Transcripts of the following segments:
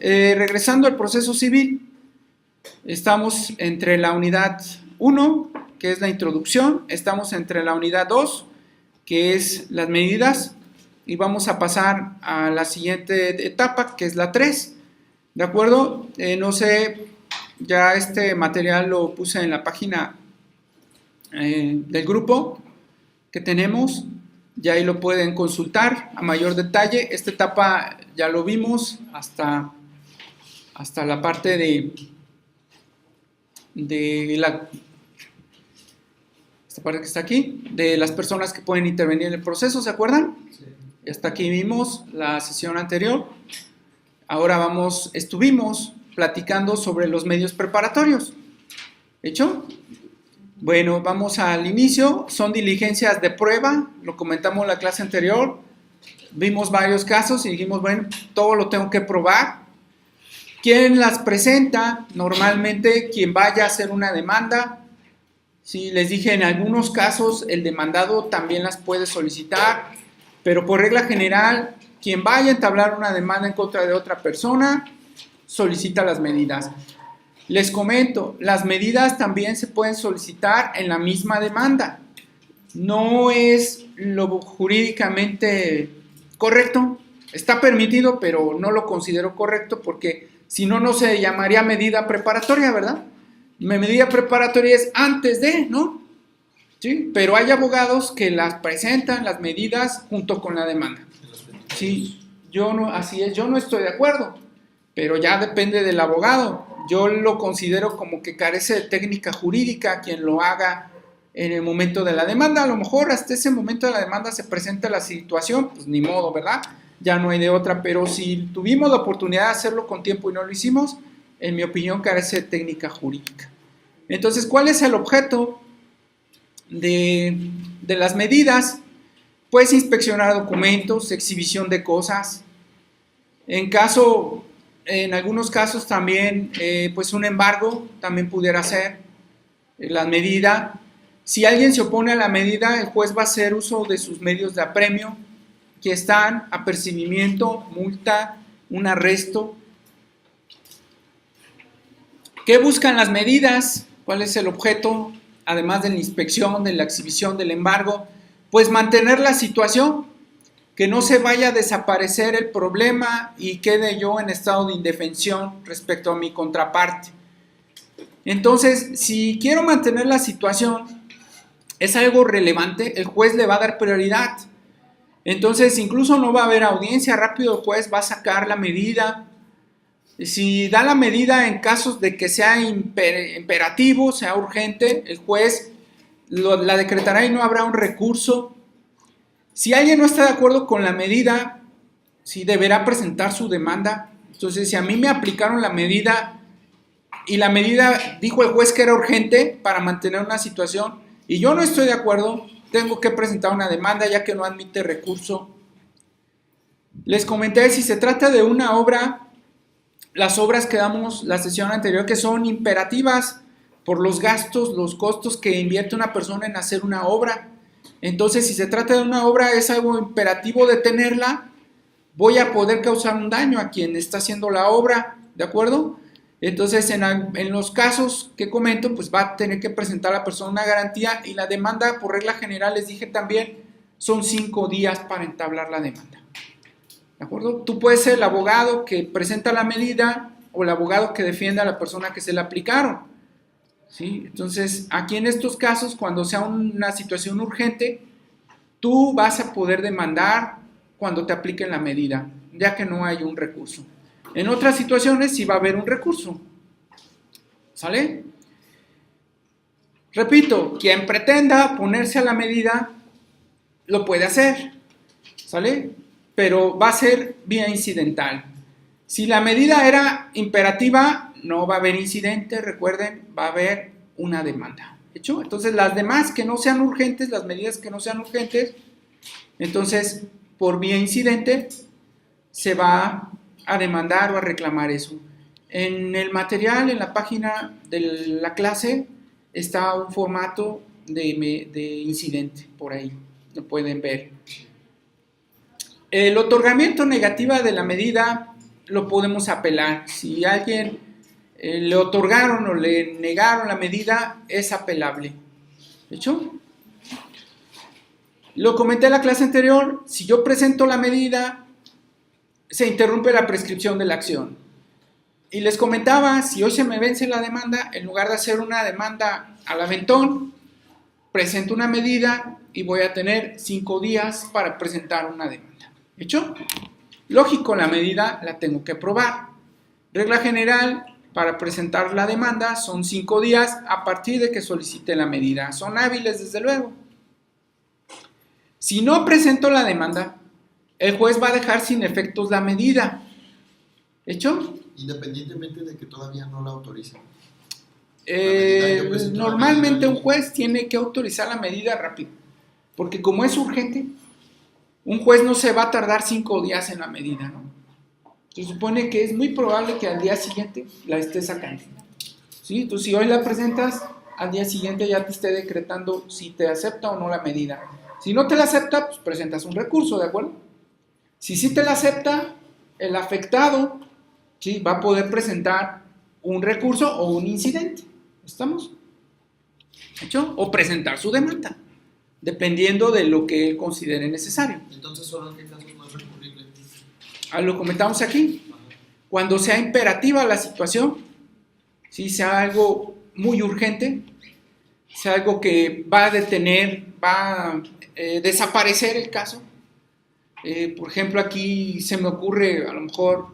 regresando al proceso civil, estamos entre la unidad 1, que es la introducción, estamos entre la unidad 2, que es las medidas, y vamos a pasar a la siguiente etapa, que es la 3, ¿de acuerdo? No sé, ya este material lo puse en la página del grupo que tenemos, ya ahí lo pueden consultar a mayor detalle. Esta etapa ya lo vimos hasta la parte esta parte que está aquí, de las personas que pueden intervenir en el proceso, ¿se acuerdan? Sí. Hasta aquí vimos la sesión anterior. Ahora estuvimos platicando sobre los medios preparatorios. ¿Hecho? Bueno, vamos al inicio. Son diligencias de prueba, lo comentamos en la clase anterior. Vimos varios casos y dijimos, bueno, todo lo tengo que probar. ¿Quién las presenta? Normalmente quien vaya a hacer una demanda. Sí, les dije, en algunos casos el demandado también las puede solicitar, pero por regla general, quien vaya a entablar una demanda en contra de otra persona, solicita las medidas. Les comento, las medidas también se pueden solicitar en la misma demanda. No es lo jurídicamente correcto, está permitido, pero no lo considero correcto porque si no, no se llamaría medida preparatoria, ¿verdad? Medida preparatoria es antes de, ¿no? ¿Sí? Pero hay abogados que las presentan, las medidas, junto con la demanda. Sí, así es, yo no estoy de acuerdo, pero ya depende del abogado. Yo lo considero como que carece de técnica jurídica quien lo haga en el momento de la demanda. A lo mejor hasta ese momento de la demanda se presenta la situación, pues ni modo, ¿verdad? Ya no hay de otra, pero si tuvimos la oportunidad de hacerlo con tiempo y no lo hicimos, en mi opinión carece de técnica jurídica. Entonces, ¿cuál es el objeto de las medidas? Pues inspeccionar documentos, exhibición de cosas. En algunos casos también, pues un embargo también pudiera ser la medida. Si alguien se opone a la medida, el juez va a hacer uso de sus medios de apremio, que están apercibimiento, multa, un arresto. ¿Qué buscan las medidas? ¿Cuál es el objeto? Además de la inspección, de la exhibición, del embargo, pues mantener la situación, que no se vaya a desaparecer el problema y quede yo en estado de indefensión respecto a mi contraparte. Entonces, si quiero mantener la situación, es algo relevante, el juez le va a dar prioridad. Entonces, incluso no va a haber audiencia, rápido el juez va a sacar la medida. Si da la medida en casos de que sea imperativo, sea urgente, el juez la decretará y no habrá un recurso. Si alguien no está de acuerdo con la medida, sí deberá presentar su demanda. Entonces, si a mí me aplicaron la medida y la medida dijo el juez que era urgente para mantener una situación y yo no estoy de acuerdo, tengo que presentar una demanda ya que no admite recurso. Les comenté, si se trata de una obra, las obras que damos la sesión anterior que son imperativas por los gastos, los costos que invierte una persona en hacer una obra. Entonces, si se trata de una obra, es algo imperativo detenerla, voy a poder causar un daño a quien está haciendo la obra, ¿de acuerdo? Entonces, en los casos que comento, pues va a tener que presentar a la persona una garantía y la demanda, por regla general, les dije también, son 5 días para entablar la demanda. ¿De acuerdo? Tú puedes ser el abogado que presenta la medida o el abogado que defiende a la persona que se le aplicaron. ¿Sí? Entonces, aquí en estos casos, cuando sea una situación urgente, tú vas a poder demandar cuando te apliquen la medida, ya que no hay un recurso. En otras situaciones sí va a haber un recurso. ¿Sale? Repito, quien pretenda ponerse a la medida, lo puede hacer. ¿Sale? Pero va a ser vía incidental. Si la medida era imperativa, no va a haber incidente, recuerden, va a haber una demanda. ¿Hecho? Entonces, las demás que no sean urgentes, las medidas que no sean urgentes, entonces, por vía incidente, se va a demandar o a reclamar eso. En el material, en la página de la clase, está un formato de incidente, por ahí, lo pueden ver. El otorgamiento negativa de la medida lo podemos apelar. Si a alguien le otorgaron o le negaron la medida, es apelable. ¿De hecho? Lo comenté en la clase anterior, si yo presento la medida, se interrumpe la prescripción de la acción. Y les comentaba, si hoy se me vence la demanda, en lugar de hacer una demanda al aventón, presento una medida y voy a tener 5 días para presentar una demanda. ¿Hecho? Lógico, la medida la tengo que probar. Regla general, para presentar la demanda son 5 días a partir de que solicite la medida. Son hábiles, desde luego. Si no presento la demanda, el juez va a dejar sin efectos la medida. ¿Hecho? Independientemente de que todavía no la autoricen. Normalmente un juez tiene que autorizar la medida rápido, porque como es urgente, un juez no se va a tardar 5 días en la medida, ¿no? Se supone que es muy probable que al día siguiente la esté sacando, ¿sí? Entonces, si hoy la presentas, al día siguiente ya te esté decretando si te acepta o no la medida. Si no te la acepta, pues presentas un recurso, ¿de acuerdo? Si sí te la acepta, el afectado, ¿sí?, va a poder presentar un recurso o un incidente. ¿Estamos? ¿Hecho? O presentar su demanda, dependiendo de lo que él considere necesario. Entonces, ¿solo en qué casos no es recurrible? Lo comentamos aquí. Cuando sea imperativa la situación, ¿sí?, sea algo muy urgente, sea algo que va a detener, va a desaparecer el caso. Por ejemplo, aquí se me ocurre, a lo mejor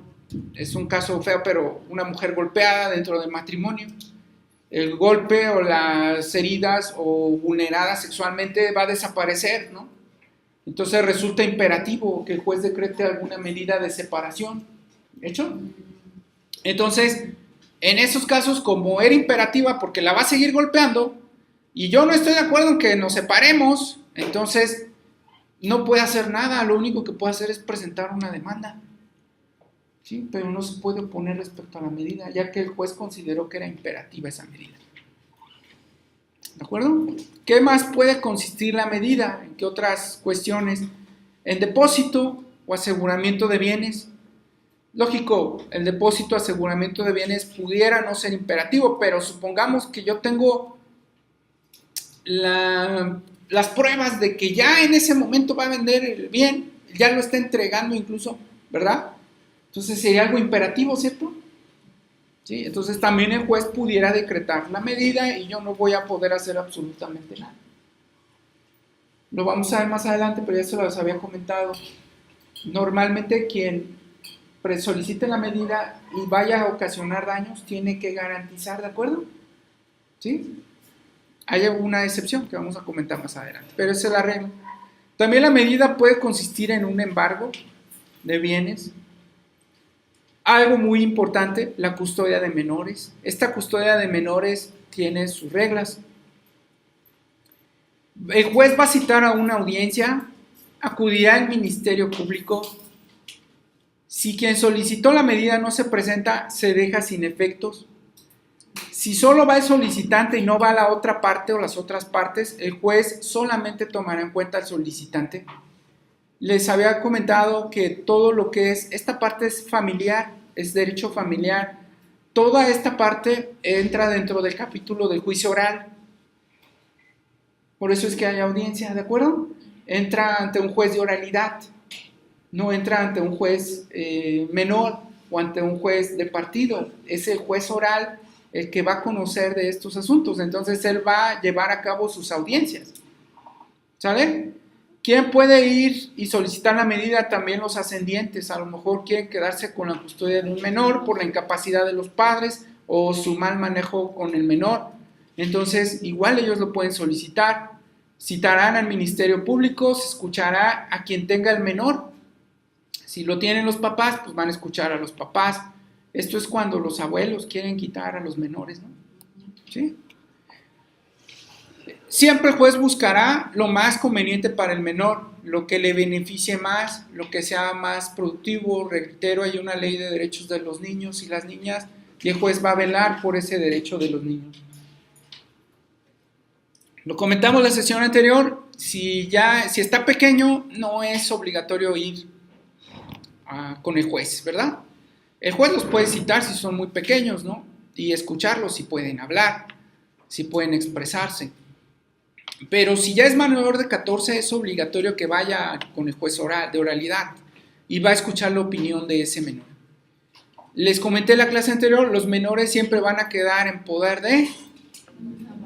es un caso feo, pero una mujer golpeada dentro del matrimonio. El golpe o las heridas o vulnerada sexualmente va a desaparecer, ¿no? Entonces resulta imperativo que el juez decrete alguna medida de separación. ¿Hecho? Entonces, en esos casos, como era imperativa porque la va a seguir golpeando y yo no estoy de acuerdo en que nos separemos, entonces no puede hacer nada, lo único que puede hacer es presentar una demanda. ¿Sí? Pero no se puede oponer respecto a la medida, ya que el juez consideró que era imperativa esa medida. ¿De acuerdo? ¿Qué más puede consistir la medida? ¿En qué otras cuestiones? En depósito o aseguramiento de bienes. Lógico, el depósito o aseguramiento de bienes pudiera no ser imperativo, pero supongamos que yo tengo las pruebas de que ya en ese momento va a vender el bien, ya lo está entregando incluso, ¿verdad? Entonces sería algo imperativo, ¿cierto? ¿Sí? Entonces también el juez pudiera decretar la medida y yo no voy a poder hacer absolutamente nada. Lo vamos a ver más adelante, pero ya se los había comentado. Normalmente quien solicite la medida y vaya a ocasionar daños tiene que garantizar, ¿de acuerdo? ¿Sí? Hay una excepción que vamos a comentar más adelante, pero esa es la regla. También la medida puede consistir en un embargo de bienes. Algo muy importante, la custodia de menores. Esta custodia de menores tiene sus reglas. El juez va a citar a una audiencia, acudirá al Ministerio Público. Si quien solicitó la medida no se presenta, se deja sin efectos. Si solo va el solicitante y no va la otra parte o las otras partes, el juez solamente tomará en cuenta al solicitante. Les había comentado que todo lo que es, esta parte es familiar, es derecho familiar. Toda esta parte entra dentro del capítulo del juicio oral. Por eso es que hay audiencia, ¿de acuerdo? Entra ante un juez de oralidad, no entra ante un juez menor o ante un juez de partido. Es el juez oral el que va a conocer de estos asuntos. Entonces él va a llevar a cabo sus audiencias. ¿Sale? ¿Quién puede ir y solicitar la medida? También los ascendientes. A lo mejor quieren quedarse con la custodia de un menor por la incapacidad de los padres o su mal manejo con el menor. Entonces, igual ellos lo pueden solicitar. Citarán al Ministerio Público, se escuchará a quien tenga el menor. Si lo tienen los papás, pues van a escuchar a los papás. Esto es cuando los abuelos quieren quitar a los menores, ¿no? ¿Sí? Siempre el juez buscará lo más conveniente para el menor, lo que le beneficie más, lo que sea más productivo. Reitero, hay una ley de derechos de los niños y las niñas y el juez va a velar por ese derecho de los niños. Lo comentamos la sesión anterior, si está pequeño no es obligatorio ir con el juez, ¿verdad? El juez los puede citar si son muy pequeños, ¿no? Y escucharlos si pueden hablar, si pueden expresarse. Pero si ya es menor de 14, es obligatorio que vaya con el juez de oralidad y va a escuchar la opinión de ese menor. Les comenté en la clase anterior, los menores siempre van a quedar en poder de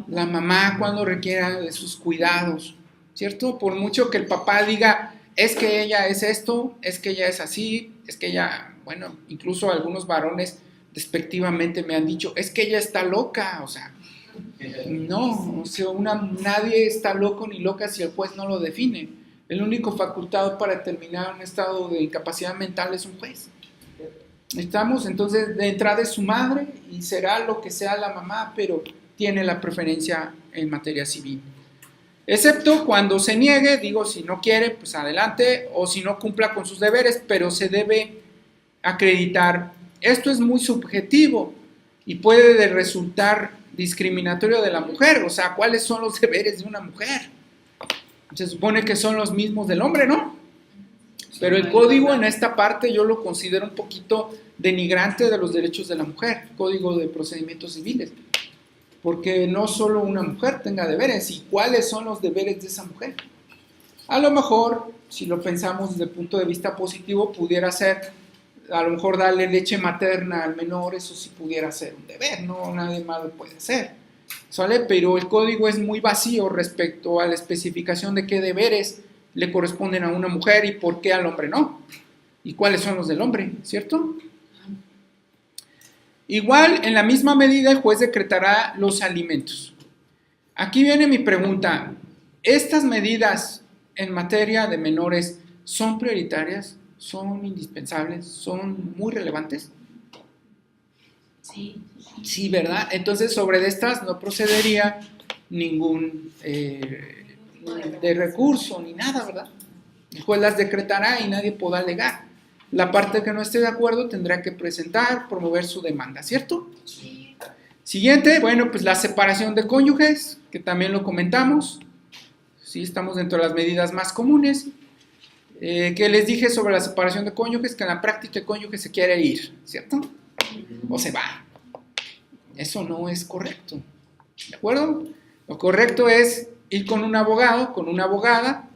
la mamá cuando requiera de sus cuidados, ¿cierto? Por mucho que el papá diga, es que ella es esto, es que ella es así, es que ella, bueno, incluso algunos varones despectivamente me han dicho, es que ella está loca, o sea, no, o sea, nadie está loco ni loca si el juez no lo define. El único facultado para determinar un estado de incapacidad mental es un juez. Estamos, entonces, de entrada es su madre y será lo que sea la mamá, pero tiene la preferencia en materia civil. Excepto cuando se niegue, digo, si no quiere, pues adelante, o si no cumpla con sus deberes, pero se debe acreditar. Esto es muy subjetivo y puede resultar discriminatorio de la mujer, o sea, ¿cuáles son los deberes de una mujer? Se supone que son los mismos del hombre, ¿no? Pero el código en esta parte yo lo considero un poquito denigrante de los derechos de la mujer, Código de Procedimientos Civiles, porque no solo una mujer tenga deberes, ¿y cuáles son los deberes de esa mujer? A lo mejor, si lo pensamos desde el punto de vista positivo, pudiera ser, a lo mejor darle leche materna al menor, eso sí pudiera ser un deber, no, nadie más lo puede hacer, ¿sale? Pero el código es muy vacío respecto a la especificación de qué deberes le corresponden a una mujer y por qué al hombre no, y cuáles son los del hombre, ¿cierto? Igual, en la misma medida, el juez decretará los alimentos. Aquí viene mi pregunta, ¿estas medidas en materia de menores son prioritarias? ¿Son indispensables? ¿Son muy relevantes? Sí. Sí, ¿verdad? Entonces, sobre estas no procedería ningún de recurso ni nada, ¿verdad? El juez las decretará y nadie podrá alegar. La parte que no esté de acuerdo tendrá que presentar, promover su demanda, ¿cierto? Sí. Siguiente, bueno, pues la separación de cónyuges, que también lo comentamos. Sí, estamos dentro de las medidas más comunes. Que les dije sobre la separación de cónyuges, que en la práctica el cónyuge se quiere ir, ¿cierto? O se va. Eso no es correcto, ¿de acuerdo? Lo correcto es ir con un abogado, con una abogada,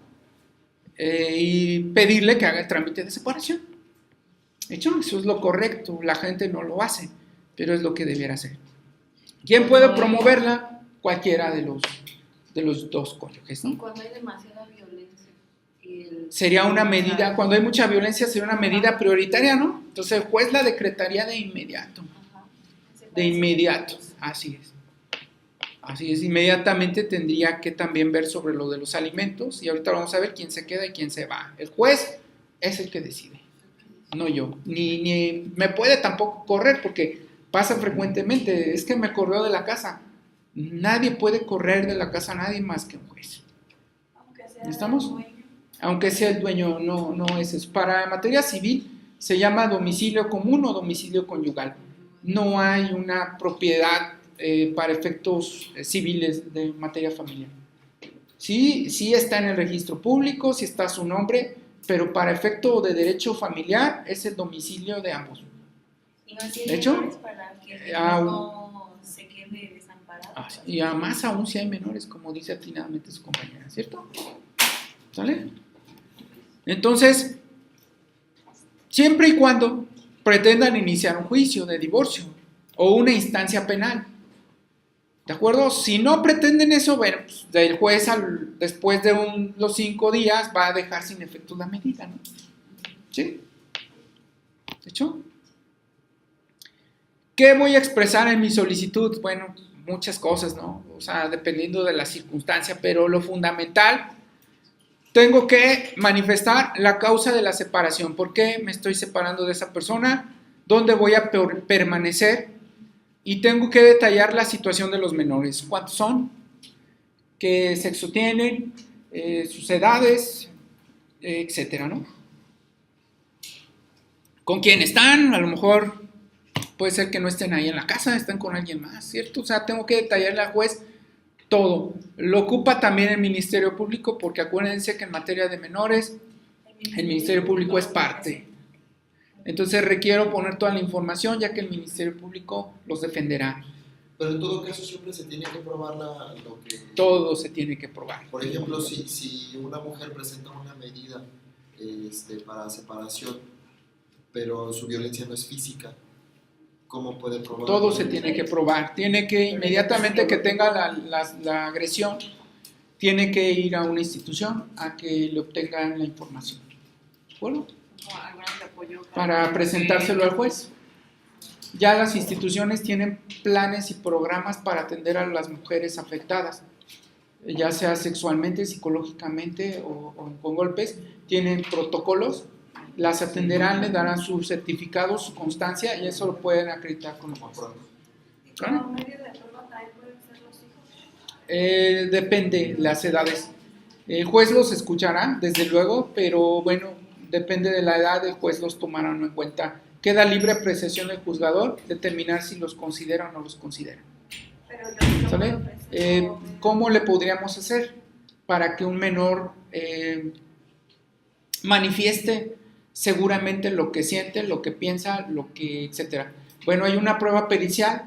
y pedirle que haga el trámite de separación. ¿De hecho? Eso es lo correcto, la gente no lo hace, pero es lo que debiera hacer. ¿Quién puede promoverla? Cualquiera de los dos cónyuges, Y ¿no? cuando hay demasiada violencia. Sería una medida, cuando hay mucha violencia sería una medida prioritaria, ¿no? Entonces el juez la decretaría de inmediato. Ajá. De inmediato, así es. Así es, inmediatamente tendría que también ver sobre lo de los alimentos y ahorita vamos a ver quién se queda y quién se va. El juez es el que decide, no yo. Ni me puede tampoco correr porque pasa frecuentemente, es que me corrió de la casa. Nadie puede correr de la casa a nadie más que un juez. ¿Estamos? Aunque sea el dueño, no es eso. Para materia civil se llama domicilio común o domicilio conyugal. No hay una propiedad para efectos civiles de materia familiar. Sí está en el registro público, sí está su nombre, pero para efecto de derecho familiar es el domicilio de ambos. Y no ¿De hecho? Para que no se quede desamparado. Y además aún si hay menores, como dice atinadamente su compañera, ¿cierto? ¿Sale? Entonces, siempre y cuando pretendan iniciar un juicio de divorcio o una instancia penal, ¿de acuerdo? Si no pretenden eso, bueno, pues el juez después de los 5 días va a dejar sin efecto la medida, ¿no? ¿Sí? ¿De hecho? ¿Qué voy a expresar en mi solicitud? Bueno, muchas cosas, ¿no? O sea, dependiendo de la circunstancia, pero lo fundamental, tengo que manifestar la causa de la separación. ¿Por qué me estoy separando de esa persona? ¿Dónde voy a permanecer? Y tengo que detallar la situación de los menores. ¿Cuántos son? ¿Qué sexo tienen? Sus edades, etcétera, ¿no? ¿Con quién están? A lo mejor puede ser que no estén ahí en la casa, están con alguien más, ¿cierto? O sea, tengo que detallarle al juez todo. Lo ocupa también el Ministerio Público, porque acuérdense que en materia de menores, el Ministerio Público es parte. Entonces requiero poner toda la información ya que el Ministerio Público los defenderá. Pero en todo caso siempre se tiene que probar lo que... Todo se tiene que probar. Por ejemplo, si una mujer presenta una medida para separación, pero su violencia no es física, ¿cómo puede probar? Todo se tiene que probar. Tiene que, inmediatamente que tenga la agresión, tiene que ir a una institución a que le obtengan la información. ¿De acuerdo? O algo de apoyo Para presentárselo al juez. Ya las instituciones tienen planes y programas para atender a las mujeres afectadas, ya sea sexualmente, psicológicamente o con golpes. Tienen protocolos, las atenderán, les darán su certificado, su constancia, y eso lo pueden acreditar con el juez. ¿Y como medio de prueba también pueden ser los hijos? Depende las edades. El juez los escuchará, desde luego, pero bueno, depende de la edad, el juez los tomará o no en cuenta. Queda libre apreciación del juzgador determinar si los considera o no los considera. Pero yo ¿Sale? ¿Cómo le podríamos hacer para que un menor manifieste seguramente lo que siente, lo que piensa, etcétera? Bueno, hay una prueba pericial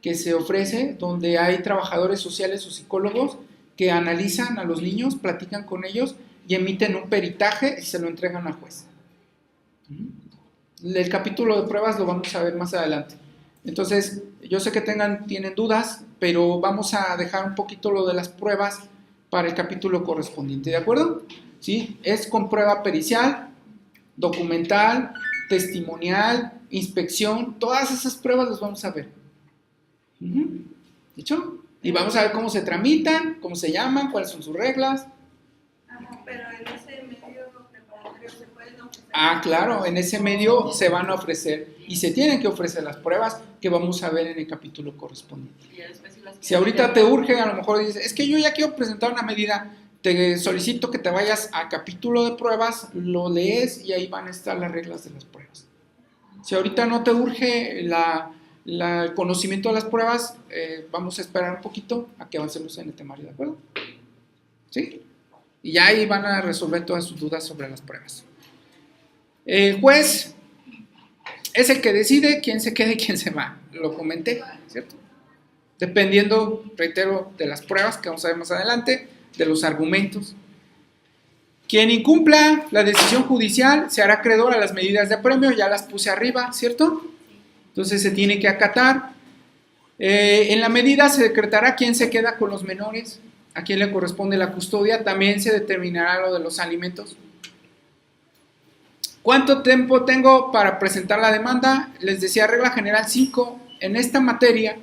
que se ofrece donde hay trabajadores sociales o psicólogos que analizan a los niños, platican con ellos y emiten un peritaje y se lo entregan al juez. El capítulo de pruebas lo vamos a ver más adelante. Entonces, yo sé que tienen dudas, pero vamos a dejar un poquito lo de las pruebas para el capítulo correspondiente, ¿de acuerdo? ¿Sí? Es con prueba pericial, documental, testimonial, inspección, todas esas pruebas las vamos a ver. ¿Dicho? Y vamos a ver cómo se tramitan, cómo se llaman, cuáles son sus reglas. Ajá, pero en ese medio preparatorio se pueden ofrecer. Ah, claro, en ese medio se van a ofrecer y se tienen que ofrecer las pruebas que vamos a ver en el capítulo correspondiente. Y ya después Si ahorita te urge, a lo mejor dices, es que yo ya quiero presentar una medida, te solicito que te vayas a capítulo de pruebas, lo lees y ahí van a estar las reglas de las pruebas. Si ahorita no te urge el conocimiento de las pruebas, vamos a esperar un poquito a que avancemos en el temario, ¿de acuerdo? ¿Sí? Y ya ahí van a resolver todas sus dudas sobre las pruebas. El juez es el que decide quién se queda y quién se va. Lo comenté, ¿cierto? Dependiendo, reitero, de las pruebas que vamos a ver más adelante, de los argumentos. Quien incumpla la decisión judicial se hará acreedor a las medidas de apremio, ya las puse arriba, ¿cierto? Entonces se tiene que acatar. En la medida se decretará quién se queda con los menores, a quién le corresponde la custodia, también se determinará lo de los alimentos. ¿Cuánto tiempo tengo para presentar la demanda? Les decía, regla general 5. En esta materia,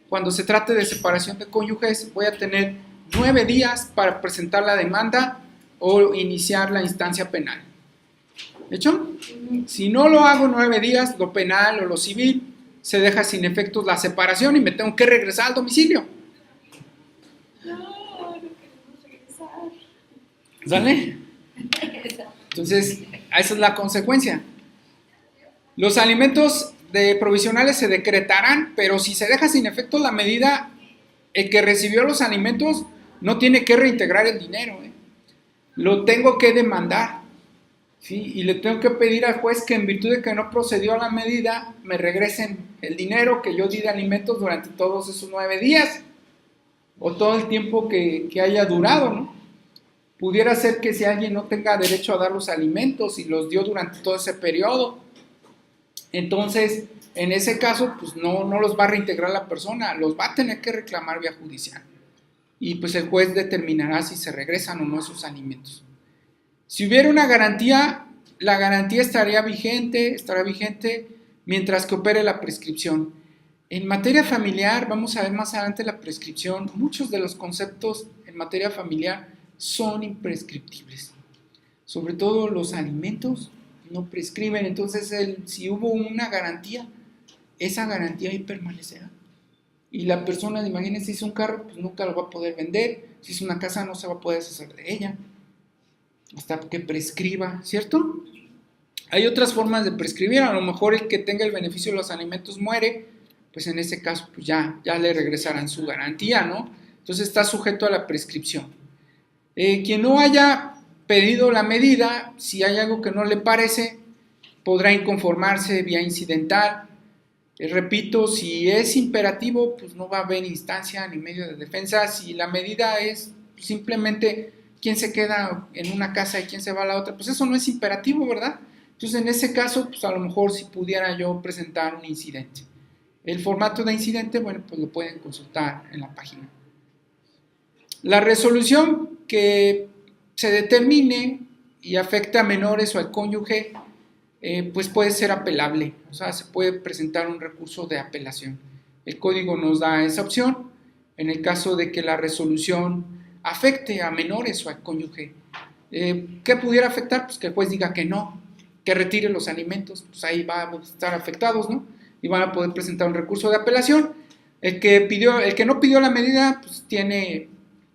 cuando se trate de separación de cónyuges, voy a tener 9 días para presentar la demanda o iniciar la instancia penal. ¿De hecho? Si no lo hago 9 días, lo penal o lo civil, se deja sin efectos la separación y me tengo que regresar al domicilio. No queremos regresar. ¿Sale? Entonces, esa es la consecuencia. Los alimentos provisionales se decretarán, pero si se deja sin efecto la medida, el que recibió los alimentos no tiene que reintegrar el dinero. Lo tengo que demandar, ¿sí? Y le tengo que pedir al juez que en virtud de que no procedió a la medida, me regresen el dinero que yo di de alimentos durante todos esos 9 días, o todo el tiempo que haya durado, ¿no? Pudiera ser que si alguien no tenga derecho a dar los alimentos y los dio durante todo ese periodo, entonces en ese caso pues no los va a reintegrar la persona, los va a tener que reclamar vía judicial y pues el juez determinará si se regresan o no esos alimentos. Si hubiera una garantía, la garantía estará vigente mientras que opere la prescripción. En materia familiar, vamos a ver más adelante la prescripción, muchos de los conceptos en materia familiar son imprescriptibles, sobre todo los alimentos no prescriben. Entonces si hubo una garantía, esa garantía ahí permanecerá y la persona, imagínense, si es un carro, pues nunca lo va a poder vender, si es una casa no se va a poder deshacer de ella hasta que prescriba, ¿cierto? Hay otras formas de prescribir, a lo mejor el que tenga el beneficio de los alimentos muere, pues en ese caso pues ya le regresarán su garantía, ¿no? Entonces está sujeto a la prescripción. Quien no haya pedido la medida, si hay algo que no le parece, podrá inconformarse vía incidental. Repito, si es imperativo, pues no va a haber instancia ni medio de defensa. Si la medida es simplemente quién se queda en una casa y quién se va a la otra, pues eso no es imperativo, ¿verdad? Entonces, en ese caso, pues a lo mejor si pudiera yo presentar un incidente. El formato de incidente, bueno, pues lo pueden consultar en la página. La resolución que se determine y afecta a menores o al cónyuge, pues puede ser apelable, o sea, se puede presentar un recurso de apelación. El código nos da esa opción en el caso de que la resolución afecte a menores o al cónyuge. ¿Qué pudiera afectar? Pues que el juez diga que no, que retire los alimentos, pues ahí van a estar afectados, ¿no? Y van a poder presentar un recurso de apelación. El que no pidió la medida, pues tiene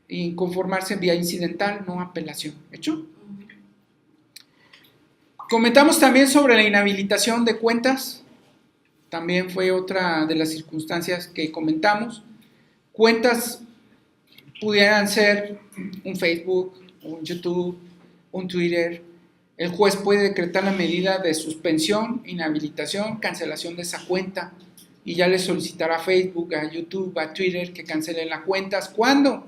inconformarse vía incidental, no apelación. ¿Hecho? Comentamos también sobre la inhabilitación de cuentas. También fue otra de las circunstancias que comentamos. Cuentas pudieran ser un Facebook, un YouTube, un Twitter. El juez puede decretar la medida de suspensión, inhabilitación, cancelación de esa cuenta y ya le solicitará a Facebook, a YouTube, a Twitter que cancelen las cuentas. ¿Cuándo?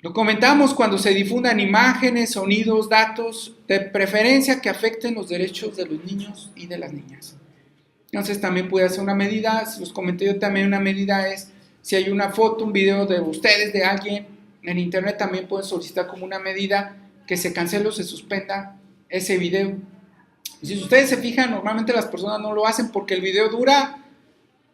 Lo comentamos cuando se difundan imágenes, sonidos, datos, de preferencia que afecten los derechos de los niños y de las niñas. Entonces también puede hacer una medida, los comenté yo también, una medida es si hay una foto, un video de ustedes, de alguien, en internet también pueden solicitar como una medida que se cancele o se suspenda ese video. Y si ustedes se fijan, normalmente las personas no lo hacen porque el video dura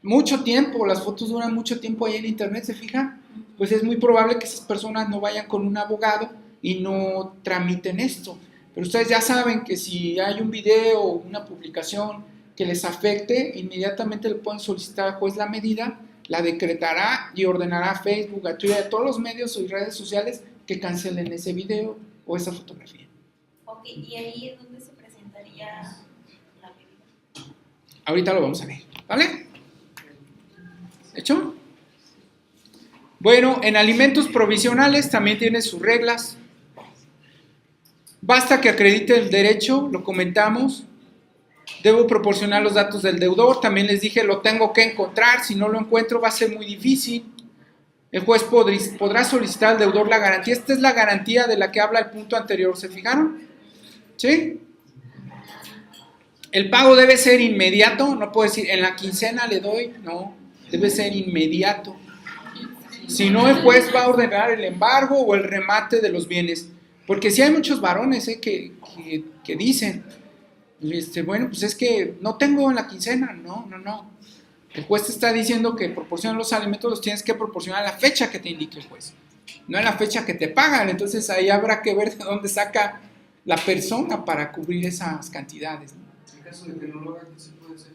mucho tiempo, las fotos duran mucho tiempo ahí en internet, ¿se fijan? Pues es muy probable que esas personas no vayan con un abogado y no tramiten esto. Pero ustedes ya saben que si hay un video o una publicación que les afecte, inmediatamente le pueden solicitar al juez la medida, la decretará y ordenará a Facebook, a Twitter, a todos los medios y redes sociales que cancelen ese video o esa fotografía. Ok, ¿y ahí es donde se presentaría la medida? Ahorita lo vamos a ver, ¿vale? ¿Hecho? Bueno, en alimentos provisionales también tiene sus reglas. Basta que acredite el derecho, lo comentamos. Debo proporcionar los datos del deudor. También les dije, lo tengo que encontrar. Si no lo encuentro va a ser muy difícil. El juez podrá solicitar al deudor la garantía. Esta es la garantía de la que habla el punto anterior. ¿Se fijaron? ¿Sí? El pago debe ser inmediato. No puedo decir, en la quincena le doy. No, debe ser inmediato. Si no, el juez va a ordenar el embargo o el remate de los bienes. Porque si hay muchos varones que dicen, bueno, pues es que no tengo en la quincena. No. El juez te está diciendo que proporcionan los alimentos, los tienes que proporcionar a la fecha que te indique el juez, no a la fecha que te pagan. Entonces ahí habrá que ver de dónde saca la persona para cubrir esas cantidades, ¿no? En caso de que no lo haga, ¿qué se puede hacer?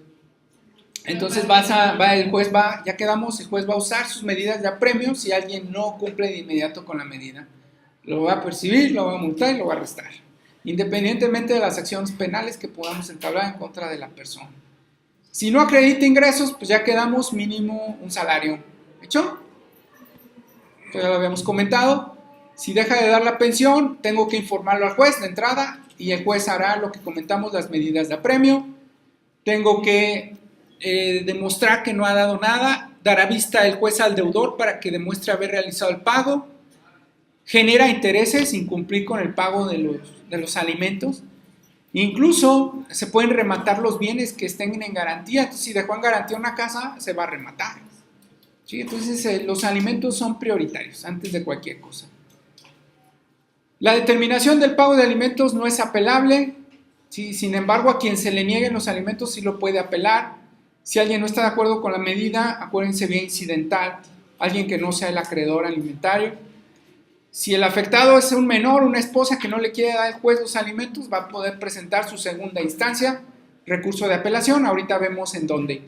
Entonces el juez va a usar sus medidas de apremio si alguien no cumple de inmediato con la medida. Lo va a percibir, lo va a multar y lo va a arrestar, independientemente de las acciones penales que podamos entablar en contra de la persona. Si no acredita ingresos, pues ya quedamos mínimo un salario. ¿Hecho? Esto ya lo habíamos comentado. Si deja de dar la pensión, tengo que informarlo al juez de entrada y el juez hará lo que comentamos, las medidas de apremio. Tengo que demostrar que no ha dado nada, dará vista el juez al deudor para que demuestre haber realizado el pago. Genera intereses, incumplir con el pago de los alimentos. Incluso se pueden rematar los bienes que estén en garantía. Entonces, si dejó en garantía una casa, se va a rematar. ¿Sí? Entonces, los alimentos son prioritarios antes de cualquier cosa. La determinación del pago de alimentos no es apelable. ¿Sí? Sin embargo, a quien se le nieguen los alimentos sí lo puede apelar. Si alguien no está de acuerdo con la medida, acuérdense, vía incidental, alguien que no sea el acreedor alimentario. Si el afectado es un menor, una esposa que no le quiere dar al juez los alimentos, va a poder presentar su segunda instancia, recurso de apelación. Ahorita vemos en dónde.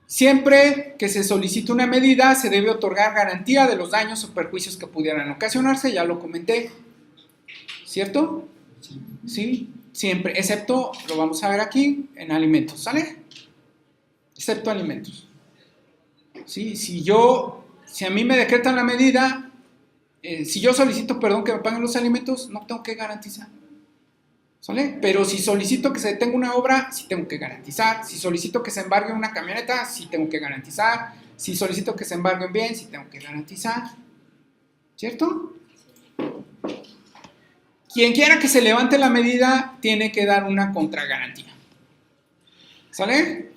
Siempre que se solicite una medida, se debe otorgar garantía de los daños o perjuicios que pudieran ocasionarse, ya lo comenté. ¿Cierto? Sí, siempre, excepto, lo vamos a ver aquí, en alimentos, ¿sale? Excepto alimentos. ¿Sí? Si a mí me decretan la medida, si yo solicito, que me paguen los alimentos, no tengo que garantizar. ¿Sale? Pero si solicito que se detenga una obra, sí tengo que garantizar. Si solicito que se embargue una camioneta, sí tengo que garantizar. Si solicito que se embargue un bien, sí tengo que garantizar. ¿Cierto? Quien quiera que se levante la medida, tiene que dar una contragarantía. ¿Sale?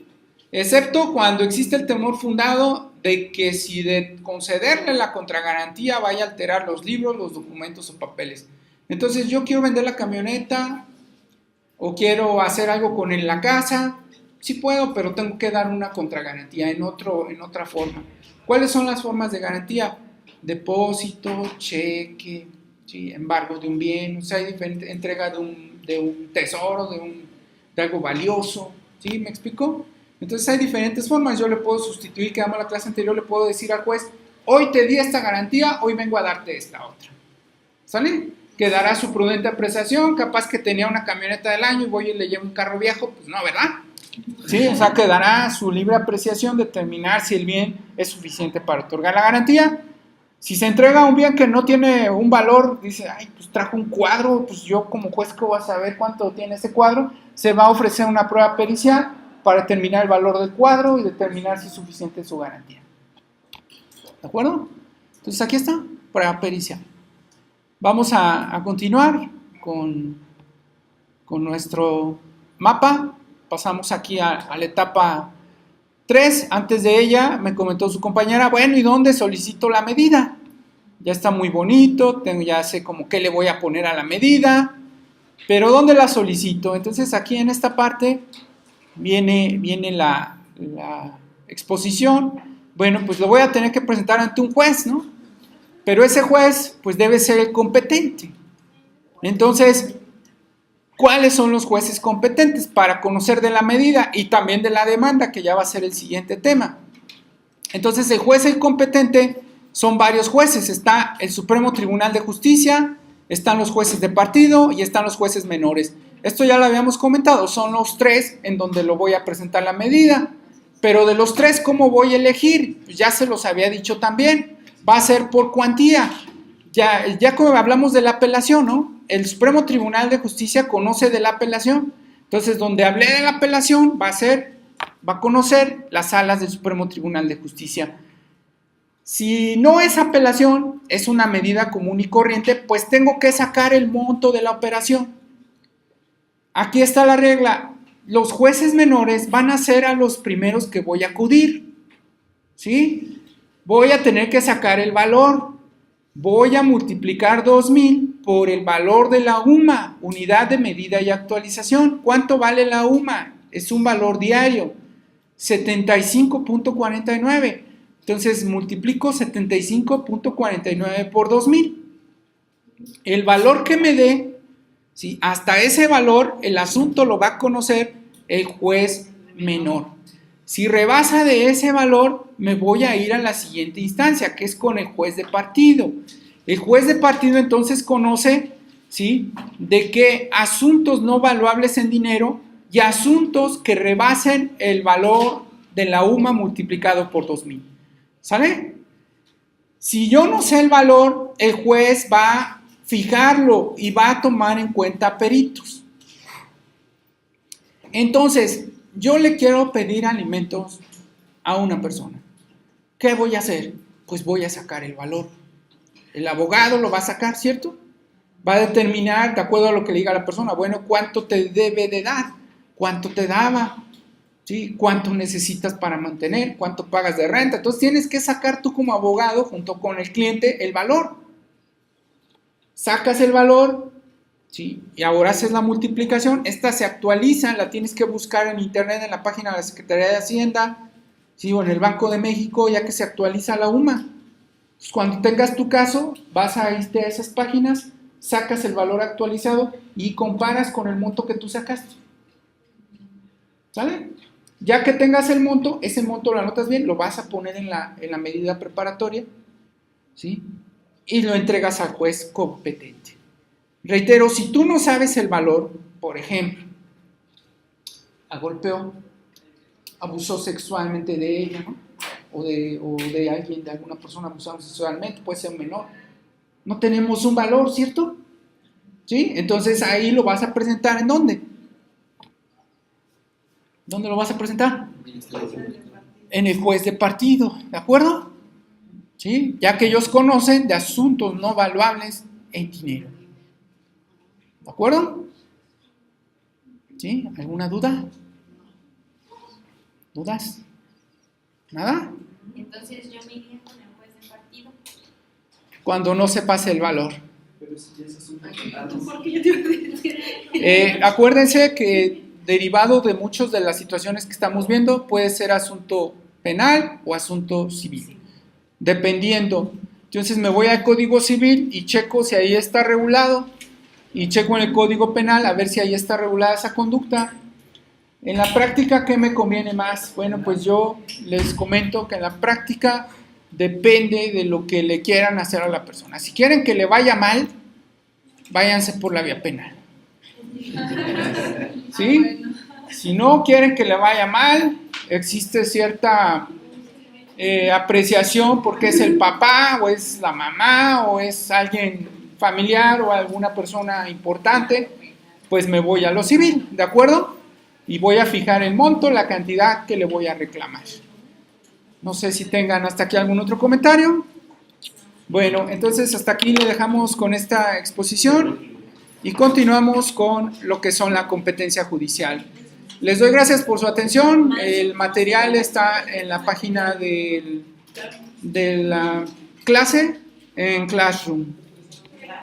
Excepto cuando existe el temor fundado de que si de concederle la contragarantía vaya a alterar los libros, los documentos o papeles. Entonces yo quiero vender la camioneta o quiero hacer algo con la casa, sí puedo, pero tengo que dar una contragarantía en otra forma. ¿Cuáles son las formas de garantía? Depósito, cheque, ¿sí? Embargo de un bien, o sea, hay diferente entrega de un tesoro, de algo valioso, ¿sí? ¿Me explico? Entonces hay diferentes formas. Yo le puedo sustituir, quedamos la clase anterior, le puedo decir al juez, hoy te di esta garantía, hoy vengo a darte esta otra. ¿Sale? Quedará su prudente apreciación, capaz que tenía una camioneta del año y voy y le llevo un carro viejo, pues no, ¿verdad? Sí, o sea, quedará su libre apreciación determinar si el bien es suficiente para otorgar la garantía. Si se entrega un bien que no tiene un valor, dice, ay, pues trajo un cuadro, pues yo como juez que voy a saber cuánto tiene ese cuadro, se va a ofrecer una prueba pericial para determinar el valor del cuadro y determinar si es suficiente su garantía. ¿De acuerdo? Entonces aquí está, prueba pericial. Vamos a continuar con nuestro mapa. Pasamos aquí a la etapa 3. Antes de ella me comentó su compañera, bueno, ¿y dónde solicito la medida? Ya está muy bonito, ya sé como qué le voy a poner a la medida, pero ¿dónde la solicito? Entonces aquí en esta parte viene la exposición. Bueno, pues lo voy a tener que presentar ante un juez, ¿no? Pero ese juez pues debe ser el competente. Entonces, ¿cuáles son los jueces competentes para conocer de la medida y también de la demanda, que ya va a ser el siguiente tema? Entonces, el juez competente son varios jueces. Está el Supremo Tribunal de Justicia, están los jueces de partido y están los jueces menores. Esto ya lo habíamos comentado, son los 3 en donde lo voy a presentar la medida. Pero de los 3, ¿cómo voy a elegir? Pues ya se los había dicho también. Va a ser por cuantía. Ya como hablamos de la apelación, ¿no? El Supremo Tribunal de Justicia conoce de la apelación. Entonces, donde hablé de la apelación, va a conocer las salas del Supremo Tribunal de Justicia. Si no es apelación, es una medida común y corriente, pues tengo que sacar el monto de la operación. Aquí está la regla. Los jueces menores van a ser a los primeros que voy a acudir. ¿Sí? Voy a tener que sacar el valor. Voy a multiplicar 2,000 por el valor de la UMA, unidad de medida y actualización. ¿Cuánto vale la UMA? Es un valor diario, 75.49. Entonces multiplico 75.49 por 2,000. El valor que me dé, ¿sí? Hasta ese valor el asunto lo va a conocer el juez menor. Si rebasa de ese valor, me voy a ir a la siguiente instancia, que es con el juez de partido. El juez de partido entonces conoce, ¿sí?, de qué asuntos no valuables en dinero y asuntos que rebasen el valor de la UMA multiplicado por 2,000. ¿Sale? Si yo no sé el valor, el juez va a fijarlo y va a tomar en cuenta peritos. Entonces, yo le quiero pedir alimentos a una persona. ¿Qué voy a hacer? Pues voy a sacar el valor. El abogado lo va a sacar, ¿cierto? Va a determinar, de acuerdo a lo que le diga a la persona, bueno, ¿cuánto te debe de dar? ¿Cuánto te daba? ¿Sí? ¿Cuánto necesitas para mantener? ¿Cuánto pagas de renta? Entonces tienes que sacar tú como abogado, junto con el cliente, el valor. Sacas el valor, ¿sí? Y ahora haces la multiplicación. Esta se actualiza, la tienes que buscar en internet, en la página de la Secretaría de Hacienda, ¿sí?, o en el Banco de México, ya que se actualiza la UMA. Entonces, cuando tengas tu caso, vas a irte a esas páginas, sacas el valor actualizado y comparas con el monto que tú sacaste. ¿Sale? Ya que tengas el monto, ese monto lo anotas bien, lo vas a poner en la medida preparatoria, ¿sí?, y lo entregas al juez competente. Reitero, si tú no sabes el valor, por ejemplo, agolpeó, abusó sexualmente de ella, ¿no?, o de alguien, de alguna persona abusada sexualmente, puede ser un menor, no tenemos un valor, ¿cierto? ¿Sí? Entonces ahí lo vas a presentar ¿en dónde? ¿Dónde lo vas a presentar? Ministerio Público. En el juez de partido, ¿de acuerdo? ¿Sí? Ya que ellos conocen de asuntos no valuables en dinero. ¿De acuerdo? ¿Sí? ¿Alguna duda? ¿Dudas? ¿Nada? Entonces yo me iría con el juez de partido. Cuando no se pase el valor. Pero si ya es asunto ¿Por qué yo te iba a decir? Acuérdense que derivado de muchas de las situaciones que estamos viendo puede ser asunto penal o asunto civil, dependiendo. Entonces me voy al Código Civil y checo si ahí está regulado y checo en el Código Penal a ver si ahí está regulada esa conducta. En la práctica, ¿qué me conviene más? Bueno, pues yo les comento que en la práctica depende de lo que le quieran hacer a la persona. Si quieren que le vaya mal, váyanse por la vía penal. ¿Sí? Si no quieren que le vaya mal, existe cierta apreciación porque es el papá o es la mamá o es alguien familiar o alguna persona importante, pues me voy a lo civil, ¿de acuerdo? Y voy a fijar el monto, la cantidad que le voy a reclamar. No sé si tengan hasta aquí algún otro comentario. Bueno, entonces hasta aquí le dejamos con esta exposición y continuamos con lo que son la competencia judicial. Les doy gracias por su atención. El material está en la página de la clase en Classroom.